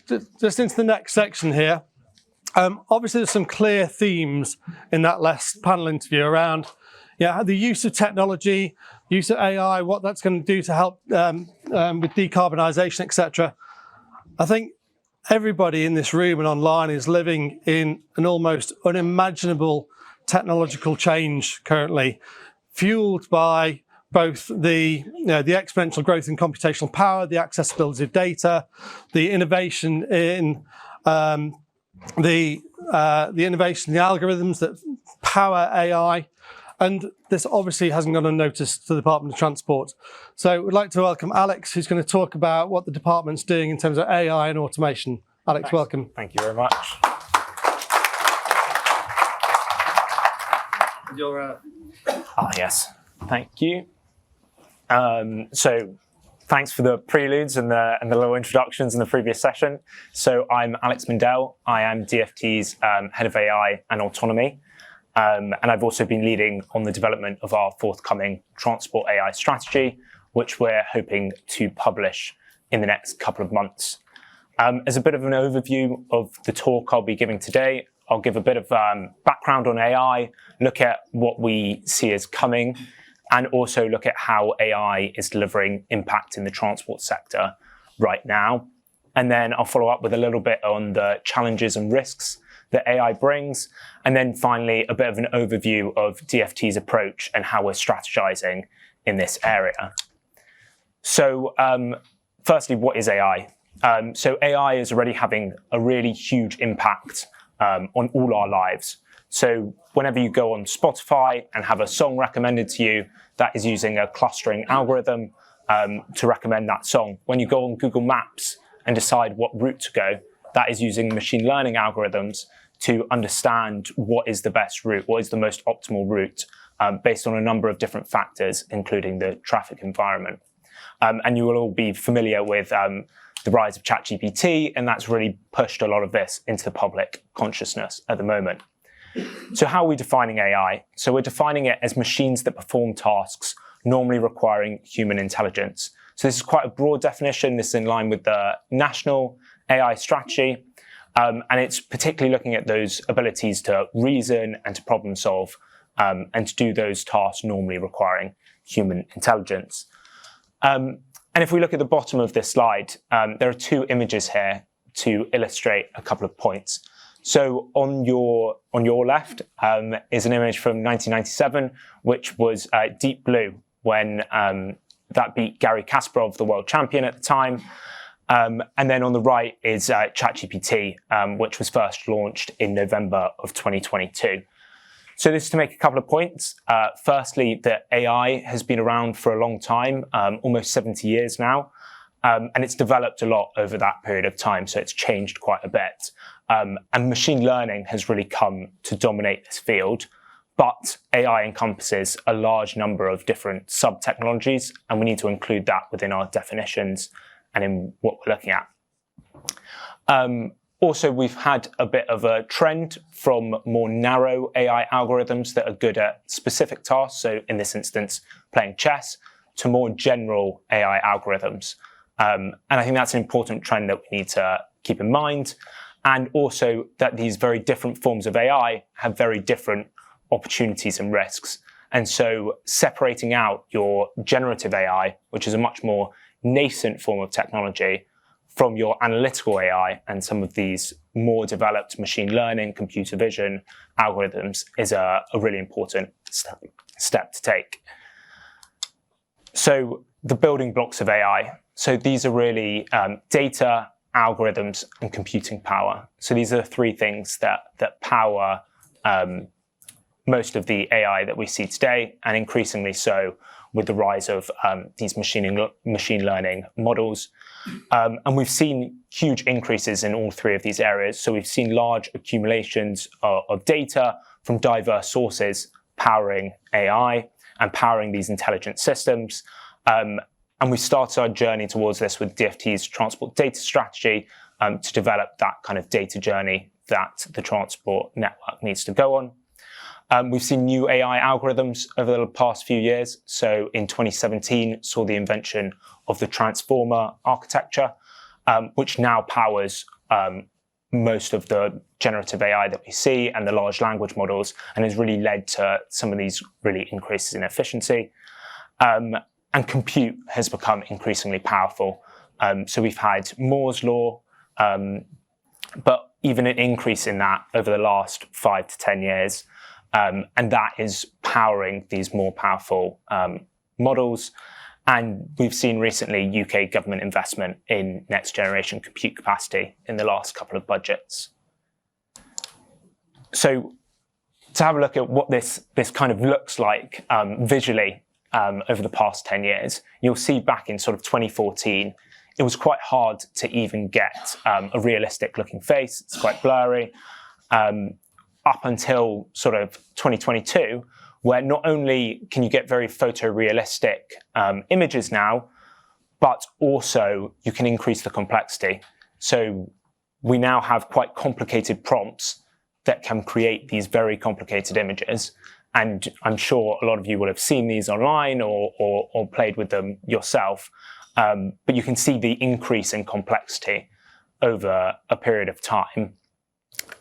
just into the next section here. Obviously, there's some clear themes in that last panel interview around the use of technology, use of AI, what that's going to do to help with decarbonisation, etc. I think everybody in this room and online is living in an almost unimaginable technological change currently, fueled by both the exponential growth in computational power, the accessibility of data, the innovation in the innovation in the algorithms that power AI. And this obviously hasn't gone unnoticed to the Department of Transport. So we'd like to welcome Alex, who's going to talk about what the department's doing in terms of AI and automation. Alex, Thanks. welcome. Thank you very much. Yes, thank you. So thanks for the preludes and the little introductions in the previous session. So I'm Alex Mindell. I am DFT's head of AI and autonomy. And I've also been leading on the development of our forthcoming transport AI strategy, which we're hoping to publish in the next couple of months. As a bit of an overview of the talk I'll be giving today, I'll give a bit of background on AI, look at what we see as coming, and also look at how AI is delivering impact in the transport sector right now. And then I'll follow up with a little bit on the challenges and risks that AI brings. And then finally, a bit of an overview of DFT's approach and how we're strategizing in this area. So firstly, what is AI? So AI is already having a really huge impact on all our lives. So whenever you go on Spotify and have a song recommended to you, that is using a clustering algorithm to recommend that song. When you go on Google Maps and decide what route to go, that is using machine learning algorithms to understand what is the best route, what is the most optimal route, based on a number of different factors, including the traffic environment. And you will all be familiar with the rise of ChatGPT, and that's really pushed a lot of this into the public consciousness at the moment. So how are we defining AI? So we're defining it as machines that perform tasks normally requiring human intelligence. So this is quite a broad definition. This is in line with the national AI strategy. And it's particularly looking at those abilities to reason and to problem solve and to do those tasks normally requiring human intelligence. And if we look at the bottom of this slide, there are two images here to illustrate a couple of points. So on your left is an image from 1997, which was Deep Blue, when that beat Garry Kasparov, the world champion at the time. And then on the right is ChatGPT, which was first launched in November of 2022. So this is to make a couple of points. Firstly, that AI has been around for a long time, almost 70 years now. And it's developed a lot over that period of time, so it's changed quite a bit. And machine learning has really come to dominate this field. But AI encompasses a large number of different sub-technologies, and we need to include that within our definitions and in what we're looking at. Also, we've had a bit of a trend from more narrow AI algorithms that are good at specific tasks, so in this instance, playing chess, to more general AI algorithms. And I think that's an important trend that we need to keep in mind. And also that these very different forms of AI have very different opportunities and risks. And so separating out your generative AI, which is a much more nascent form of technology, from your analytical AI and some of these more developed machine learning, computer vision algorithms is a really important step to take. So the building blocks of AI. So these are really data, algorithms, and computing power. So these are the three things that power most of the AI that we see today, and increasingly so with the rise of these machine learning models. And we've seen huge increases in all three of these areas. So we've seen large accumulations of data from diverse sources powering AI and powering these intelligent systems. And we started our journey towards this with DFT's transport data strategy to develop that kind of data journey that the transport network needs to go on. We've seen new AI algorithms over the past few years. So in 2017, saw the invention of the transformer architecture, which now powers most of the generative AI that we see and the large language models, and has really led to some of these really increases in efficiency. And compute has become increasingly powerful. So we've had Moore's law, but even an increase in that over the last 5 to 10 years. And that is powering these more powerful models. And we've seen recently UK government investment in next generation compute capacity in the last couple of budgets. So to have a look at what this kind of looks like visually over the past 10 years, you'll see back in sort of 2014, it was quite hard to even get a realistic looking face. It's quite blurry. Up until sort of 2022, where not only can you get very photorealistic images now, but also you can increase the complexity. So we now have quite complicated prompts that can create these very complicated images. And I'm sure a lot of you will have seen these online or played with them yourself. But you can see the increase in complexity over a period of time.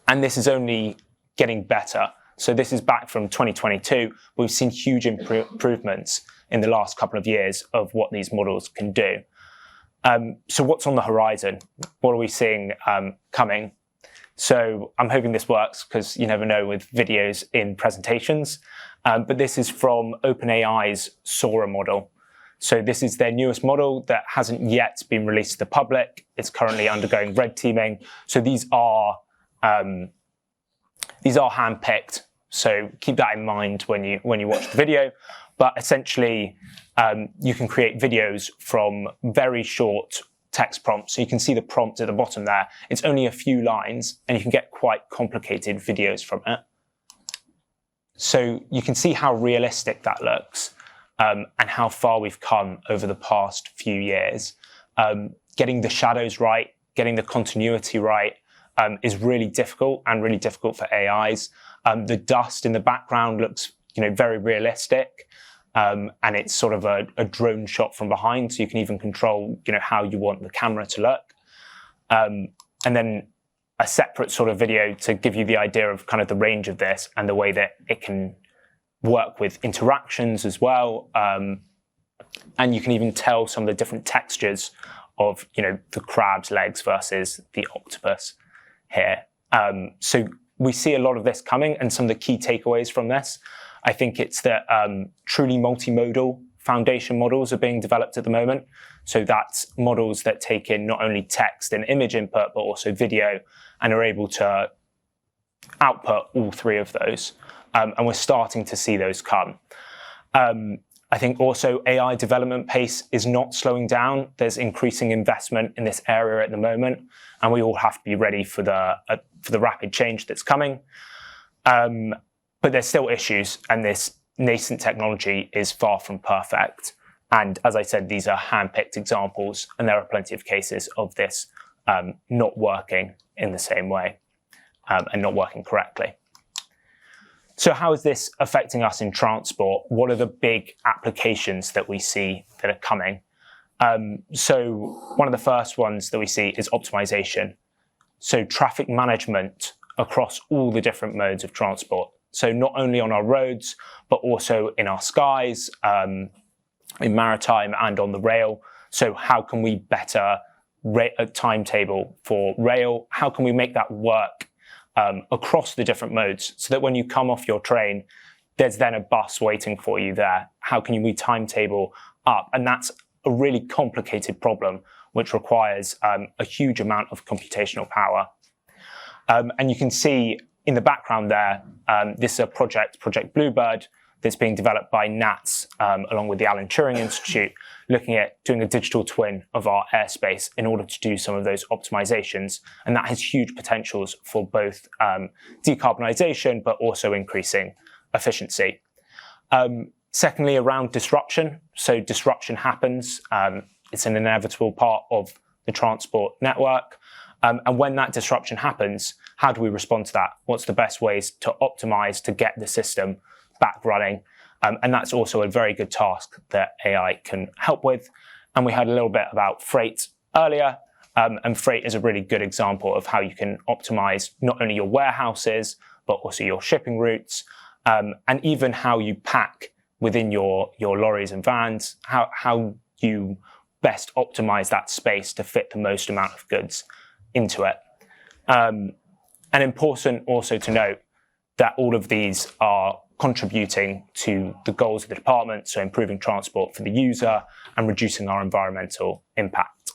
And this is only getting better. So this is back from 2022. We've seen huge improvements in the last couple of years of what these models can do. So what's on the horizon? What are we seeing coming? So I'm hoping this works, because you never know with videos in presentations. But this is from OpenAI's Sora model. So this is their newest model that hasn't yet been released to the public. It's currently undergoing red teaming. So these are handpicked. So keep that in mind when you watch the video. But essentially, you can create videos from very short text prompts. So you can see the prompt at the bottom there. It's only a few lines, and you can get quite complicated videos from it. So you can see how realistic that looks. And how far we've come over the past few years. Getting the shadows right, getting the continuity right is really difficult, and really difficult for AIs. The dust in the background looks, very realistic, and it's sort of a drone shot from behind, so you can even control, how you want the camera to look. And then a separate sort of video to give you the idea of kind of the range of this and the way that it can work with interactions as well, and you can even tell some of the different textures of the crab's legs versus the octopus here. So we see a lot of this coming, and some of the key takeaways from this, I think it's that truly multimodal foundation models are being developed at the moment. So that's models that take in not only text and image input, but also video, and are able to output all three of those. And we're starting to see those come. I think also AI development pace is not slowing down. There's increasing investment in this area at the moment, and we all have to be ready for the rapid change that's coming. But there's still issues, and this nascent technology is far from perfect. And as I said, these are hand-picked examples, and there are plenty of cases of this not working in the same way and not working correctly. So how is this affecting us in transport? What are the big applications that we see that are coming? So one of the first ones that we see is optimization. So traffic management across all the different modes of transport. So not only on our roads, but also in our skies, in maritime and on the rail. So how can we better a timetable for rail? How can we make that work across the different modes, so that when you come off your train, there's then a bus waiting for you there? How can we timetable up? And that's a really complicated problem, which requires a huge amount of computational power. And you can see in the background there, this is a Project Bluebird, that's being developed by NATS along with the Alan Turing Institute, looking at doing a digital twin of our airspace in order to do some of those optimizations. And that has huge potentials for both decarbonisation, but also increasing efficiency. Secondly, around disruption. So disruption happens. It's an inevitable part of the transport network. And when that disruption happens, how do we respond to that? What's the best ways to optimize to get the system back running? And that's also a very good task that AI can help with. And we heard a little bit about freight earlier. And freight is a really good example of how you can optimize not only your warehouses, but also your shipping routes, and even how you pack within your lorries and vans, how you best optimize that space to fit the most amount of goods into it. And important also to note that all of these are contributing to the goals of the department, so improving transport for the user and reducing our environmental impact.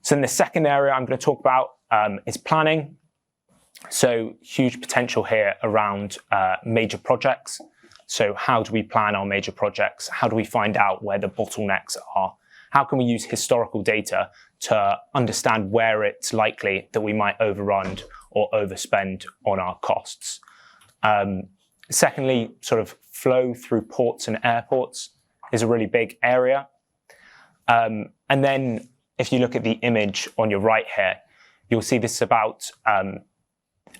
So in the second area I'm going to talk about is planning. So huge potential here around major projects. So how do we plan our major projects? How do we find out where the bottlenecks are? How can we use historical data to understand where it's likely that we might overrun or overspend on our costs? Secondly, sort of flow through ports and airports is a really big area. And then if you look at the image on your right here, you'll see this is about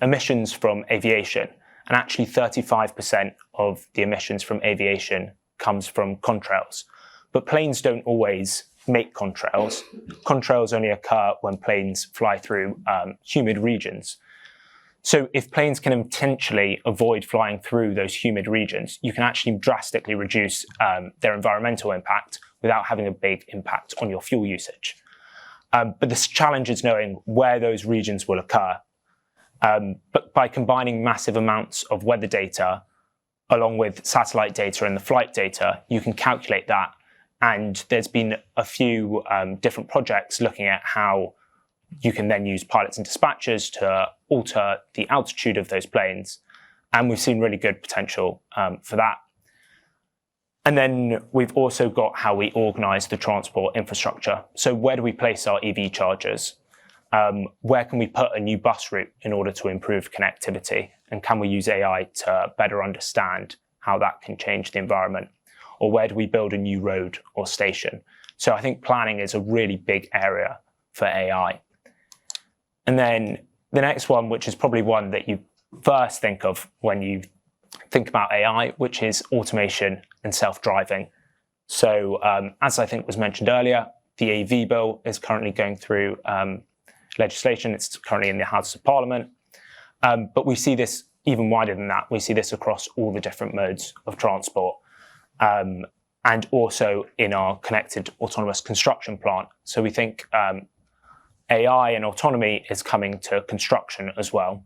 emissions from aviation. And actually 35% of the emissions from aviation comes from contrails. But planes don't always make contrails. Contrails only occur when planes fly through humid regions. So if planes can intentionally avoid flying through those humid regions, you can actually drastically reduce their environmental impact without having a big impact on your fuel usage. But the challenge is knowing where those regions will occur. But by combining massive amounts of weather data along with satellite data and the flight data, you can calculate that. And there's been a few different projects looking at how you can then use pilots and dispatchers to alter the altitude of those planes. And we've seen really good potential for that. And then we've also got how we organize the transport infrastructure. So where do we place our EV chargers? Where can we put a new bus route in order to improve connectivity? And can we use AI to better understand how that can change the environment? Or where do we build a new road or station? So I think planning is a really big area for AI. And then the next one, which is probably one that you first think of when you think about AI, which is automation and self-driving. So as I think was mentioned earlier, the AV bill is currently going through legislation. It's currently in the House of Parliament. But we see this even wider than that. We see this across all the different modes of transport. And also in our connected autonomous construction plant. So we think AI and autonomy is coming to construction as well.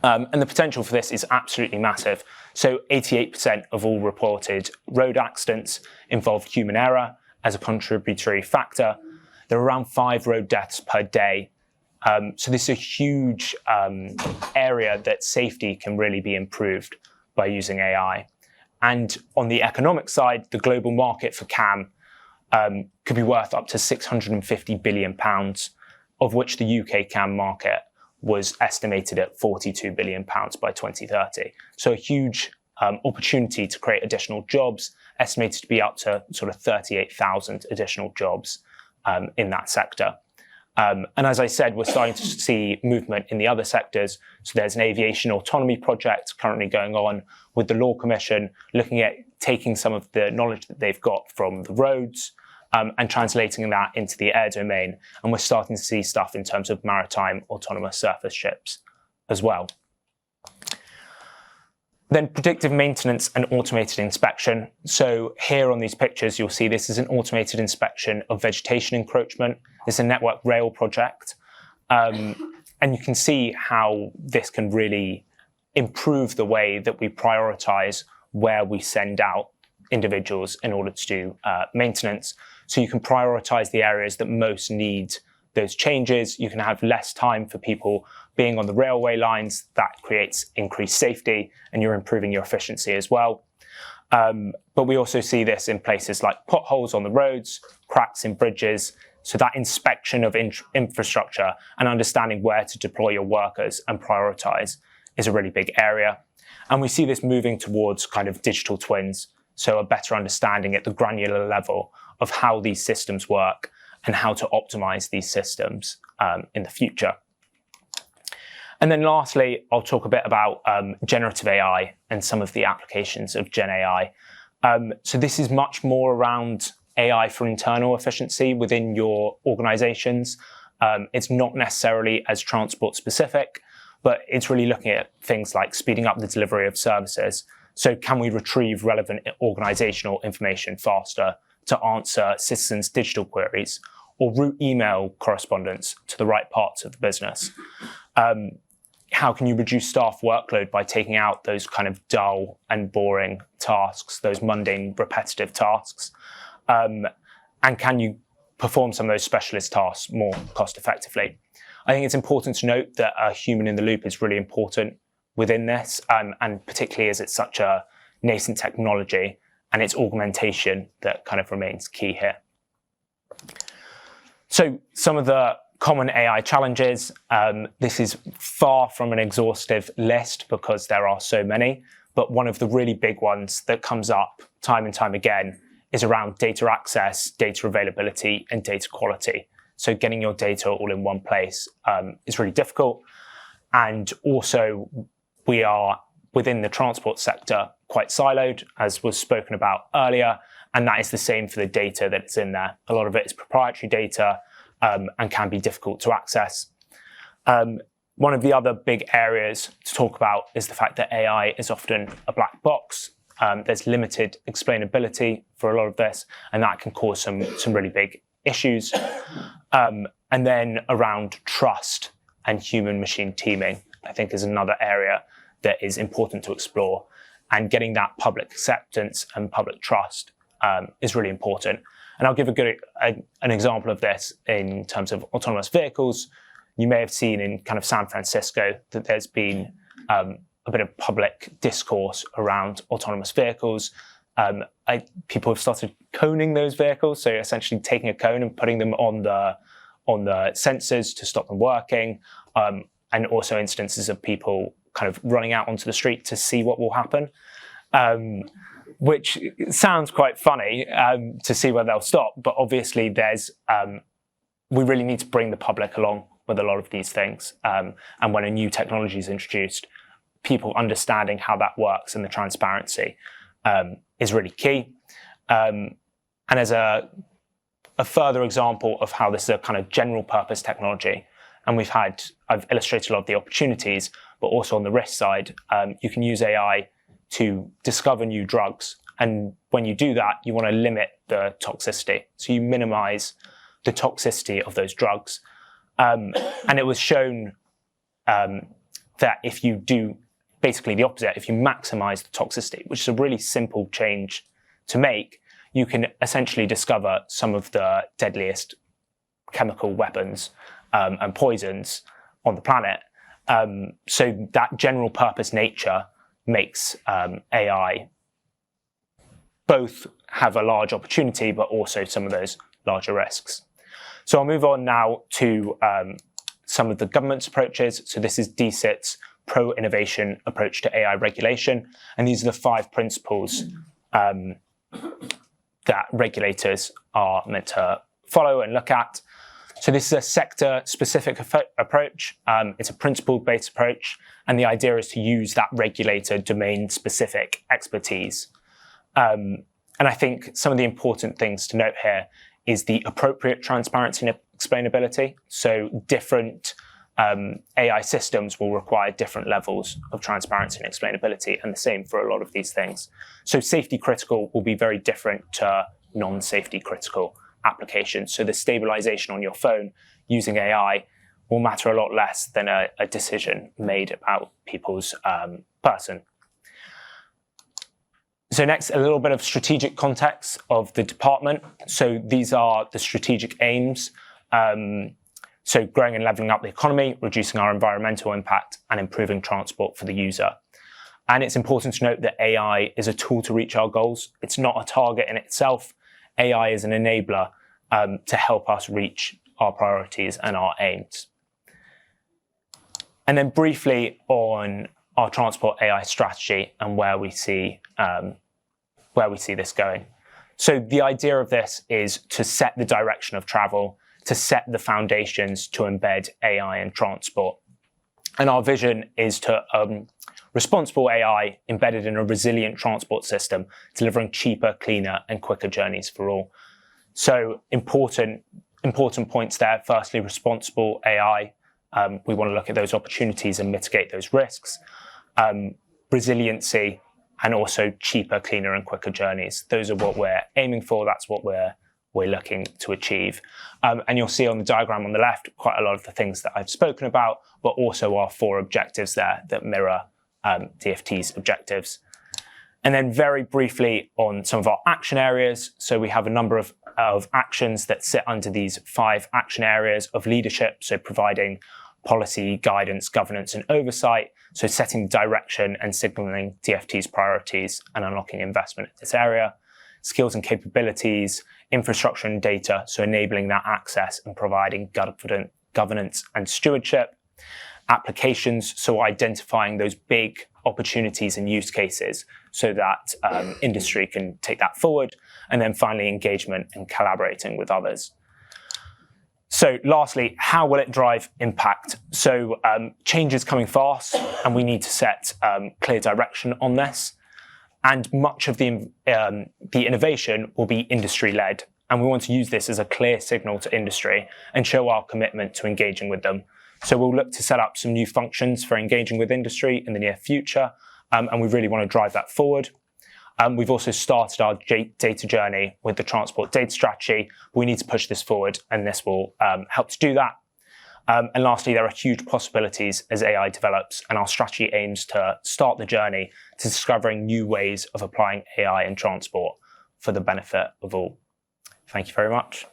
And the potential for this is absolutely massive. So 88% of all reported road accidents involved human error as a contributory factor. There are around 5 road deaths per day. So this is a huge area that safety can really be improved by using AI. And on the economic side, the global market for CAM could be worth up to £650 billion, of which the UK CAM market was estimated at £42 billion by 2030. So a huge opportunity to create additional jobs, estimated to be up to sort of 38,000 additional jobs in that sector. And as I said, we're starting to see movement in the other sectors. So there's an aviation autonomy project currently going on with the Law Commission, looking at taking some of the knowledge that they've got from the roads and translating that into the air domain. And we're starting to see stuff in terms of maritime autonomous surface ships as well. Then predictive maintenance and automated inspection. So here on these pictures, you'll see this is an automated inspection of vegetation encroachment. It's a network rail project. And you can see how this can really improve the way that we prioritize where we send out individuals in order to do maintenance. So you can prioritize the areas that most need those changes. You can have less time for people being on the railway lines. That creates increased safety, and you're improving your efficiency as well. But we also see this in places like potholes on the roads, cracks in bridges. So that inspection of infrastructure and understanding where to deploy your workers and prioritize is a really big area. And we see this moving towards kind of digital twins. So a better understanding at the granular level of how these systems work and how to optimize these systems in the future. And then lastly, I'll talk a bit about generative AI and some of the applications of Gen AI. So this is much more around AI for internal efficiency within your organizations. It's not necessarily as transport specific, but it's really looking at things like speeding up the delivery of services. So can we retrieve relevant organizational information faster to answer citizens' digital queries, or route email correspondence to the right parts of the business? How can you reduce staff workload by taking out those kind of dull and boring tasks, those mundane, repetitive tasks? And can you perform some of those specialist tasks more cost effectively? I think it's important to note that a human in the loop is really important within this, and particularly as it's such a nascent technology, and it's augmentation that kind of remains key here. So some of the common AI challenges, this is far from an exhaustive list because there are so many, but one of the really big ones that comes up time and time again is around data access, data availability, and data quality. So getting your data all in one place is really difficult. And also, we are, within the transport sector, quite siloed, as was spoken about earlier, and that is the same for the data that's in there. A lot of it is proprietary data and can be difficult to access. One of the other big areas to talk about is the fact that AI is often a black box. There's limited explainability for a lot of this, and that can cause some really big issues. And then around trust and human-machine teaming, I think is another area that is important to explore. And getting that public acceptance and public trust is really important. And I'll give an example of this in terms of autonomous vehicles. You may have seen in kind of San Francisco that there's been a bit of public discourse around autonomous vehicles. People have started coning those vehicles, so essentially taking a cone and putting them on the sensors to stop them working, and also instances of people kind of running out onto the street to see what will happen, which sounds quite funny to see where they'll stop. But obviously, we really need to bring the public along with a lot of these things. And when a new technology is introduced, people understanding how that works and the transparency is really key. And as a further example of how this is a kind of general purpose technology, and I've illustrated a lot of the opportunities, but also on the risk side, you can use AI to discover new drugs. And when you do that, you want to limit the toxicity. So you minimize the toxicity of those drugs. And it was shown that if you do basically the opposite, if you maximize the toxicity, which is a really simple change to make, you can essentially discover some of the deadliest chemical weapons and poisons on the planet. So that general purpose nature makes AI both have a large opportunity, but also some of those larger risks. So I'll move on now to some of the government's approaches. So this is DCIT's pro-innovation approach to AI regulation. And these are the 5 principles that regulators are meant to follow and look at. So this is a sector-specific approach. It's a principle-based approach. And the idea is to use that regulator domain-specific expertise. And I think some of the important things to note here is the appropriate transparency and explainability. So different AI systems will require different levels of transparency and explainability, and the same for a lot of these things. So safety critical will be very different to non-safety critical applications. So the stabilization on your phone using AI will matter a lot less than a decision made about people's person. So next, a little bit of strategic context of the department. So these are the strategic aims. So growing and leveling up the economy, reducing our environmental impact, and improving transport for the user. And it's important to note that AI is a tool to reach our goals. It's not a target in itself. AI is an enabler to help us reach our priorities and our aims. And then briefly on our transport AI strategy and where we see this going. So the idea of this is to set the direction of travel, to set the foundations to embed AI in transport. And our vision is to responsible AI embedded in a resilient transport system, delivering cheaper, cleaner, and quicker journeys for all. So important points there. Firstly, responsible AI. We want to look at those opportunities and mitigate those risks. Resiliency, and also cheaper, cleaner and quicker journeys. Those are what we're aiming for. That's what we're looking to achieve. And you'll see on the diagram on the left quite a lot of the things that I've spoken about, but also our 4 objectives there that mirror DFT's objectives. And then very briefly on some of our action areas. So we have a number of actions that sit under these 5 action areas of leadership. So providing policy, guidance, governance, and oversight. So setting direction and signaling DFT's priorities and unlocking investment in this area. Skills and capabilities, infrastructure and data. So enabling that access and providing governance and stewardship. Applications, so identifying those big opportunities and use cases so that industry can take that forward. And then finally, engagement and collaborating with others. So lastly, how will it drive impact? So change is coming fast and we need to set clear direction on this. And much of the innovation will be industry-led. And we want to use this as a clear signal to industry and show our commitment to engaging with them. So we'll look to set up some new functions for engaging with industry in the near future. And we really want to drive that forward. We've also started our data journey with the transport data strategy. But we need to push this forward, and this will help to do that. And lastly, there are huge possibilities as AI develops, and our strategy aims to start the journey to discovering new ways of applying AI in transport for the benefit of all. Thank you very much.